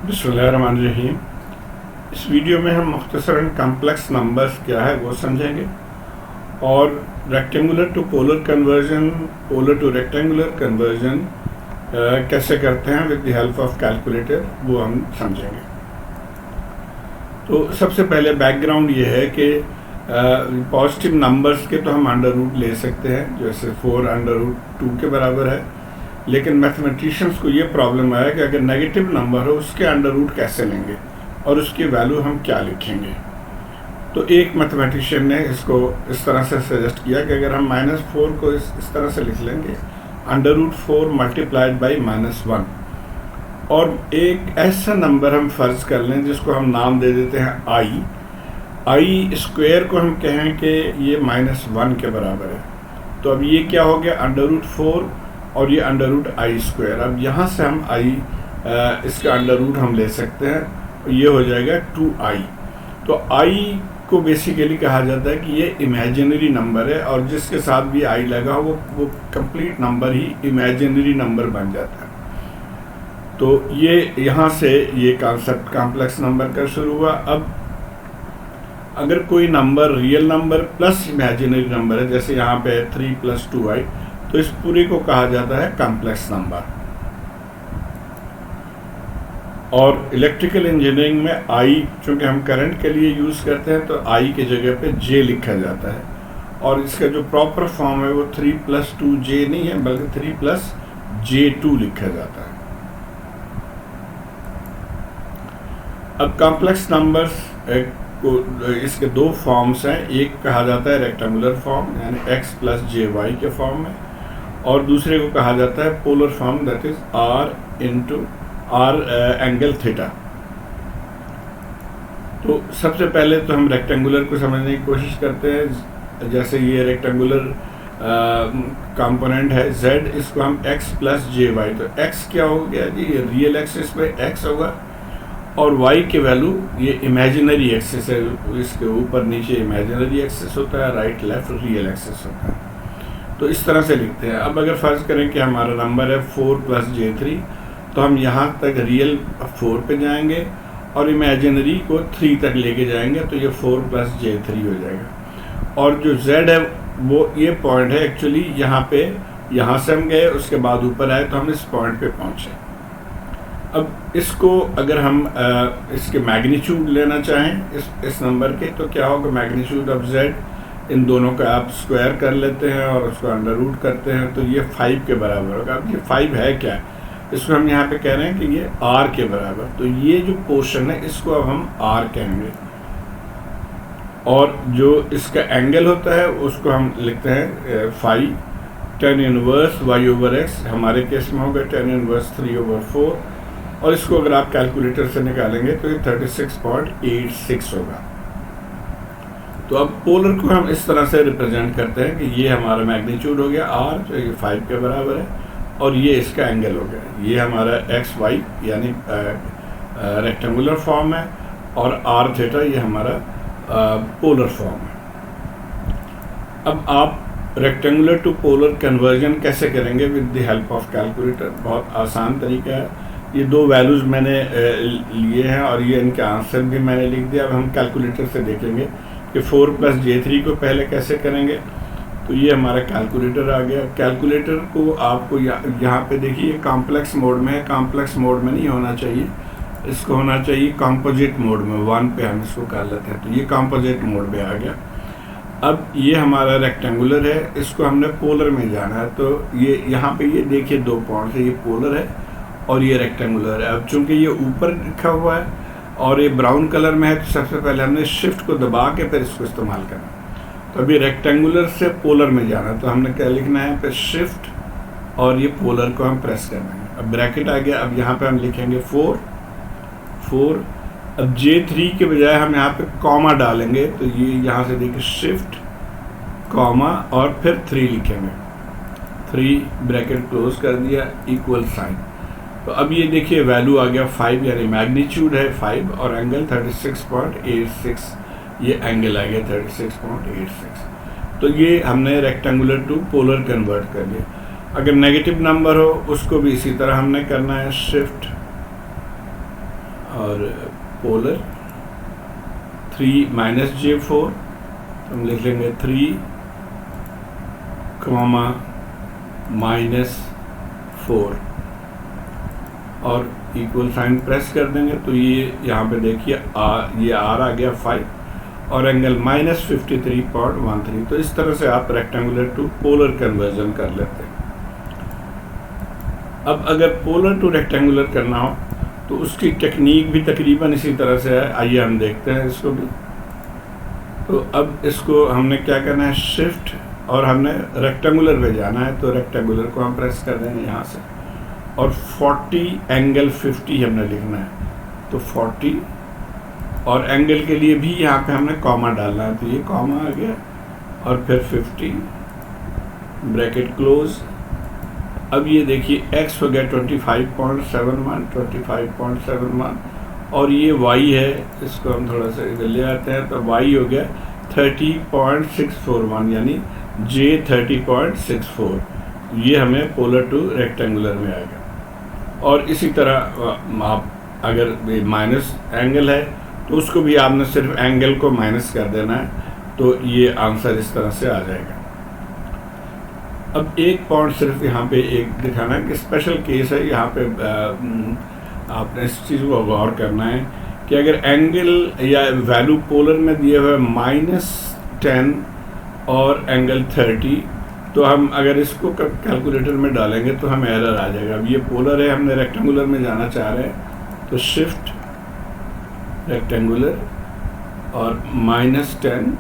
बिस्मिल्लाहिर्रहमानिर्रहीम। इस वीडियो में हम मुख्तसरन कम्प्लेक्स नंबर्स क्या है वो समझेंगे और rectangular to polar conversion, polar to rectangular conversion कैसे करते हैं with the help of calculator वो हम समझेंगे। तो सबसे पहले बैकग्राउंड ये है कि पॉजिटिव नंबर्स के तो हम अंडर रूट ले सकते हैं, जैसे 4 अंडर रूट 2 के बराबर है, लेकिन मैथमेटिशियंस को ये प्रॉब्लम आया कि अगर नेगेटिव नंबर हो उसके अंडर रूट कैसे लेंगे और उसकी वैल्यू हम क्या लिखेंगे। तो एक मैथमेटिशियन ने इसको इस तरह से सजेस्ट किया कि अगर हम -4 को इस तरह से लिख लेंगे, अंडर रूट 4 मल्टीप्लाइड बाई -1, और एक ऐसा नंबर हम फर्ज कर लें जिसको हम नाम दे देते हैं आई स्क्वायर को हम कहें कि ये -1 के बराबर है। तो अब ये क्या हो गया, अंडर रूट 4 और ये अंडर रूट आई स्क्वायर। अब यहाँ से हम इसका अंडर रूट हम ले सकते हैं, ये हो जाएगा 2i। तो i को बेसिकली कहा जाता है कि ये इमेजिनरी नंबर है और जिसके साथ भी i लगा वो कंप्लीट नंबर ही इमेजिनरी नंबर बन जाता है। तो ये यहाँ से ये कॉन्सेप्ट कॉम्प्लेक्स नंबर का शुरू हुआ। अब अगर कोई number real number plus imaginary number है, जैसे यहाँ पे 3 + 2i, तो इस पूरे को कहा जाता है कॉम्प्लेक्स नंबर। और इलेक्ट्रिकल इंजीनियरिंग में आई चूँकि हम करंट के लिए यूज़ करते हैं तो आई की जगह पे जे लिखा जाता है, और इसका जो प्रॉपर फॉर्म है वो 3 + 2j नहीं है बल्कि 3 + j2 लिखा जाता है। अब कॉम्प्लेक्स नंबर्स को इसके दो फॉर्म्स हैं, एक कहा जाता है रेक्टेंगुलर फॉर्म यानी x + jy के फॉर्म में, और दूसरे को कहा जाता है polar form, that is r angle theta. तो सबसे पहले तो हम रेक्टेंगुलर को समझने की कोशिश करते हैं। जैसे ये रेक्टेंगुलर कंपोनेंट है z, इसको हम x + jy, तो x क्या हो गया जी, ये रियल एक्सिस पे x होगा और y की वैल्यू ये इमेजिनरी एक्सिस है, इसके ऊपर नीचे इमेजिनरी एक्सिस होता है, राइट लेफ्ट रियल एक्सिस होता है। तो इस तरह से लिखते हैं। अब अगर फर्ज करें कि हमारा नंबर है 4 + j3, तो हम यहाँ तक रियल 4 पे जाएंगे और इमेजिनरी को 3 तक लेके जाएंगे, तो ये 4 + j3 हो जाएगा। और जो z है वो ये पॉइंट है एक्चुअली, यहाँ से हम गए, उसके बाद ऊपर आए तो हम इस पॉइंट पे पहुँचे। अब इसको अगर हम इसके मैग्नीट्यूड लेना चाहें इस नंबर के, तो क्या होगा, मैग्नीट्यूड ऑफ z, इन दोनों का आप स्क्वायर कर लेते हैं और उसको अंडर रूट करते हैं, तो ये 5 के बराबर होगा। अब ये 5 है क्या, इसको हम यहाँ पे कह रहे हैं कि ये r के बराबर, तो ये जो पोर्शन है इसको अब हम r कहेंगे, और जो इसका एंगल होता है उसको हम लिखते हैं फाई tan इनवर्स y/x, हमारे केस में होगा tan इनवर्स 3/4, और इसको अगर आप कैलकुलेटर से निकालेंगे तो ये 36.86 होगा। तो अब पोलर को हम इस तरह से रिप्रेजेंट करते हैं कि ये हमारा मैग्नीट्यूड हो गया r, जो ये 5 के बराबर है, और ये इसका एंगल हो गया, ये हमारा xy यानी रेक्टेंगुलर फॉर्म है, और r थीटा ये हमारा पोलर फॉर्म है। अब आप रेक्टेंगुलर टू पोलर कन्वर्जन कैसे करेंगे with the help of calculator, बहुत आसान तरीका है। ये दो वैल्यूज़ मैंने लिए हैं और ये इनके आंसर भी मैंने लिख दिया। अब हम कैलकुलेटर से देखेंगे कि 4 + j3 को पहले कैसे करेंगे। तो ये हमारा कैलकुलेटर आ गया। कैलकुलेटर को आपको यहाँ पे देखिए कॉम्प्लेक्स मोड में है, कॉम्प्लेक्स मोड में नहीं होना चाहिए, इसको होना चाहिए कंपोजिट मोड में, 1 पे हम इसको कर लेते हैं, तो ये कंपोजिट मोड में आ गया। अब ये हमारा रेक्टेंगुलर है, इसको हमने पोलर में जाना है, तो ये यहाँ पे ये देखिए 2 पॉइंट है, ये पोलर है और ये रेक्टेंगुलर है। अब चूंकि ये ऊपर लिखा हुआ है और ये ब्राउन कलर में है, तो सबसे पहले हमने शिफ्ट को दबा के फिर इसको इस्तेमाल करना। तो अभी रेक्टेंगुलर से पोलर में जाना, तो हमने क्या लिखना है, फिर शिफ्ट और ये पोलर को हम प्रेस कर देंगे। अब ब्रैकेट आ गया, अब यहाँ पे हम लिखेंगे 4। अब j3 के बजाय हम यहाँ पे कॉमा डालेंगे, तो ये यहाँ से देखिए शिफ्ट कॉमा और फिर 3 लिखेंगे, 3 ब्रैकेट क्लोज कर दिया, इक्वल साइन। तो अब ये देखिए वैल्यू आ गया 5, यानी मैग्नीट्यूड है 5 और एंगल 36.86, ये एंगल आ गया 36.86। तो ये हमने रेक्टेंगुलर टू पोलर कन्वर्ट कर लिया। अगर नेगेटिव नंबर हो उसको भी इसी तरह हमने करना है, शिफ्ट और पोलर 3 माइनस J4, हम लिख लेंगे 3 कॉमा -4 और इक्वल साइन प्रेस कर देंगे तो ये यहाँ पे देखिए ये R आ गया 5 और एंगल -53.13। तो इस तरह से आप रेक्टेंगुलर टू पोलर कन्वर्जन कर लेते हैं। अब अगर पोलर टू रेक्टेंगुलर करना हो तो उसकी टेक्निक भी तकरीबन इसी तरह से है। आइए हम देखते हैं इसको भी। तो अब इसको हमने क्या करना है, शिफ्ट, और हमने रेक्टेंगुलर पे जाना है तो रेक्टेंगुलर को हम प्रेस कर देंगे यहाँ से और 40 एंगल 50 हमने लिखना है। तो 40 और एंगल के लिए भी यहाँ पे हमने कॉमा डालना है, तो ये कॉमा आ गया और फिर 50 ब्रैकेट क्लोज। अब ये देखिए x हो गया 25.71 और ये y है, इसको हम थोड़ा सा इधर ले आते हैं तो y हो गया 30.641 यानी J 30.64। ये हमें पोलर टू रेक्टेंगुलर में आएगा। और इसी तरह आप अगर माइनस एंगल है तो उसको भी आपने सिर्फ एंगल को माइनस कर देना है, तो ये आंसर इस तरह से आ जाएगा। अब एक पॉइंट सिर्फ यहाँ पे एक दिखाना है कि स्पेशल केस है, यहाँ पे आपने इस चीज़ को गौर करना है कि अगर एंगल या वैल्यू पोलर में दिए हुए -10 और एंगल 30, तो हम अगर इसको कैलकुलेटर में डालेंगे तो हमें एरर आ जाएगा। अब ये पोलर है, हमने रेक्टेंगुलर में जाना चाह रहे हैं तो शिफ्ट रेक्टेंगुलर और -10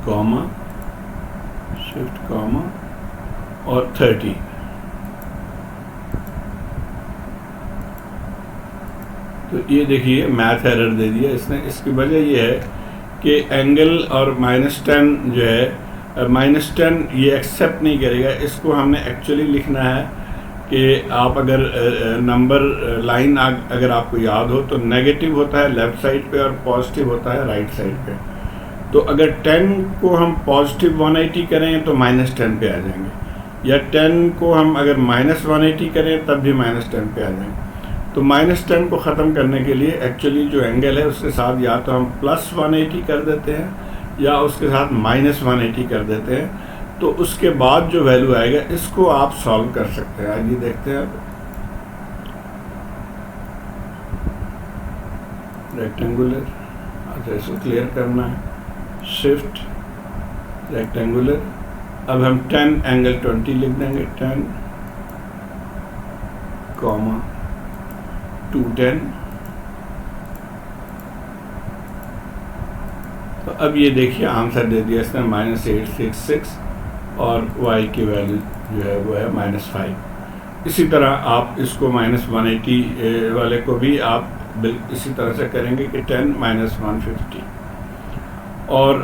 कॉमा शिफ्ट कॉमा और 30। तो ये देखिए मैथ एरर दे दिया इसने। इसकी वजह ये है कि एंगल और -10 जो है, -10 ये एक्सेप्ट नहीं करेगा। इसको हमने एक्चुअली लिखना है कि आप अगर नंबर लाइन अगर आपको याद हो तो नेगेटिव होता है लेफ़्ट साइड पे और पॉजिटिव होता है राइट साइड पे। तो अगर 10 को हम पॉजिटिव 180 करें तो -10 पे आ जाएंगे, या 10 को हम अगर -180 करें तब भी -10 पे आ जाएंगे। तो -10 को ख़त्म करने के लिए एक्चुअली जो एंगल है उसके साथ या तो हम +180 कर देते हैं या उसके साथ -180 कर देते हैं, तो उसके बाद जो वैल्यू आएगा इसको आप सॉल्व कर सकते हैं। आइए देखते हैं। अब रेक्टेंगुलर, अच्छा इसको क्लियर करना है, शिफ्ट रेक्टेंगुलर। अब हम 10 एंगल 20 लिख देंगे, 10 कॉमा 210। तो अब ये देखिए आंसर दे दिया इसने -866 और y की वैल्यू जो है वो है -5। इसी तरह आप इसको -180 वाले को भी आप इसी तरह से करेंगे कि 10 -150। और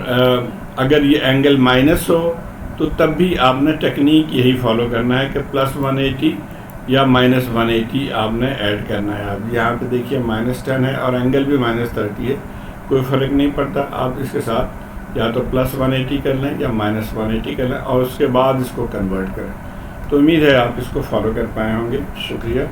अगर ये एंगल माइनस हो तो तब भी आपने टेक्निक यही फॉलो करना है कि +180 या -180 आपने ऐड करना है। आप यहाँ पे देखिए -10 है और एंगल भी -30 है, कोई फ़र्क नहीं पड़ता। आप इसके साथ या तो +180 कर लें या -180 कर लें और उसके बाद इसको कन्वर्ट करें। तो उम्मीद है आप इसको फॉलो कर पाए होंगे। शुक्रिया।